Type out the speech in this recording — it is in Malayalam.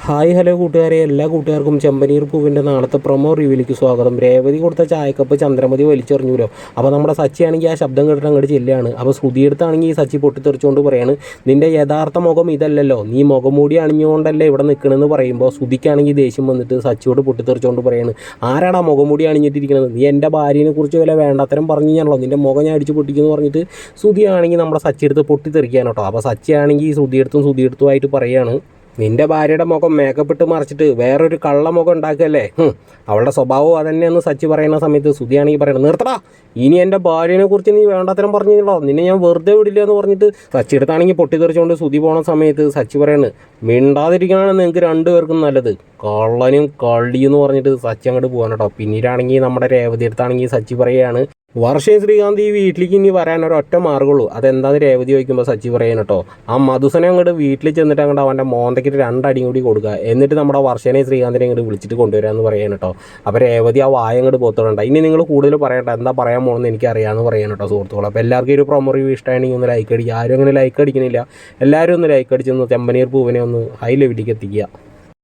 ഹായ് ഹലോ കൂട്ടുകാരെ, എല്ലാ കൂട്ടുകാർക്കും ചെമ്പനീർ പൂവിൻ്റെ നാളത്തെ പ്രൊമോ റിവ്യൂവിലേക്ക് സ്വാഗതം. രേവതി കൊടുത്ത ചായക്കപ്പ് ചന്ദ്രമതി വലിച്ചെറിഞ്ഞൂലോ. അപ്പോൾ നമ്മുടെ സച്ചിയാണെങ്കിൽ ആ ശബ്ദം കേട്ടിട്ട് അങ്ങോട്ട് ചെല്ലുകയാണ്. അപ്പോൾ ശ്രുതിയെടുത്താണെങ്കിൽ ഈ സച്ചി പൊട്ടിത്തെറിച്ചുകൊണ്ട് പറയാണ്, നിൻ്റെ യഥാർത്ഥ മുഖം ഇതല്ലല്ലോ, നീ മുഖംമൂടി അണിഞ്ഞുകൊണ്ടല്ലേ ഇവിടെ നിൽക്കണമെന്ന് പറയുമ്പോൾ ശ്രുതിക്കാണെങ്കിൽ ദേഷ്യം വന്നിട്ട് സച്ചിയോട് പൊട്ടിത്തെറിച്ചുകൊണ്ട് പറയാണ്, ആരാടാ മുഖംമൂടി അണിഞ്ഞിട്ടിരിക്കുന്നത്, നീ എൻ്റെ ഭാര്യനെ കുറിച്ച് വല്ല വേണ്ടാത്തരം പറഞ്ഞു ഞാനല്ലോ, നിൻ്റെ മുഖം ഞാൻ അടിച്ച് പൊട്ടിക്കുന്നു പറഞ്ഞിട്ട് ശ്രുതിയാണെങ്കിൽ നമ്മുടെ സച്ചിയെടുത്ത് പൊട്ടിത്തെറിക്കുകയാണ് കേട്ടോ. അപ്പോൾ സച്ചിയാണെങ്കിൽ ഈ ശ്രുതിയെടുത്തുമായിട്ട് പറയുകയാണ്, നിൻ്റെ ഭാര്യയുടെ മുഖം മേക്കപ്പ് ഇട്ട് മറിച്ചിട്ട് വേറൊരു കള്ള മുഖം ഉണ്ടാക്കുകയല്ലേ, അവളുടെ സ്വഭാവം അതന്നെയെന്ന് സച്ചി പറയുന്ന സമയത്ത് ശ്രുതിയാണെങ്കിൽ പറയണം, നിർത്തടാ, ഇനി എൻ്റെ ഭാര്യനെ കുറിച്ച് നീ വേണ്ടാത്തരം പറഞ്ഞല്ലോ, നിന്നെ ഞാൻ വെറുതെ വിടില്ല എന്ന് പറഞ്ഞിട്ട് സച്ചി എടുത്താണെങ്കിൽ പൊട്ടിത്തെറിച്ചുകൊണ്ട് ശ്രുതി പോണ സമയത്ത് സച്ചി പറയാണ്, മിണ്ടാതിരിക്കണമെന്ന് നിങ്ങൾക്ക് രണ്ടുപേർക്കും നല്ലത്, കള്ളനും കള്ളിയെന്ന് പറഞ്ഞിട്ട് സച്ചി അങ്ങോട്ട് പോകാൻ കേട്ടോ. പിന്നീടാണെങ്കിൽ നമ്മുടെ രേവതി എടുത്താണെങ്കിൽ സച്ചി പറയുകയാണ്, വർഷയും ശ്രീകാന്ത് ഈ വീട്ടിലേക്ക് ഇനി വരാൻ ഒരൊറ്റ മാർഗ്ഗമുള്ളൂ, അതെന്താണെന്ന് രേവതി ചോദിക്കുമ്പോൾ സച്ചി പറയാൻ കേട്ടോ, ആ മധുസനെ അങ്ങോട്ട് വീട്ടിൽ ചെന്നിട്ട് അങ്ങോട്ട് അവൻ്റെ മോന്തയ്ക്ക് രണ്ടടിയും കൂടി കൊടുക്കുക, എന്നിട്ട് നമ്മുടെ വർഷേനെയും ശ്രീകാന്തിനെ അങ്ങോട്ട് വിളിച്ചിട്ട് കൊണ്ടുവരാമെന്ന് പറയാൻ കേട്ടോ. അപ്പോൾ രേവതി ആ വായ അങ്ങോട്ട് പോത്തുണ്ട്, ഇനി നിങ്ങൾ കൂടുതൽ പറയണ്ട, എന്താ പറയാൻ പോകുന്നത് എനിക്കറിയാമെന്ന് പറയാൻ കേട്ടോ സുഹൃത്തുക്കൾ. അപ്പോൾ എല്ലാവർക്കും ഒരു പ്രൊമോ റിവ്യൂ ഇഷ്ടമാണെങ്കിൽ ഒന്ന് ലൈക്ക് അടിക്കുക. ആരും അങ്ങനെ ലൈക്ക് അടിക്കുന്നില്ല, എല്ലാവരും ഒന്ന് ലൈക്ക് അടിച്ചൊന്ന് ചെമ്പനീർ പൂവിനെ ഒന്ന് ഹൈ ലെവലിലേക്ക് എത്തിക്കുക.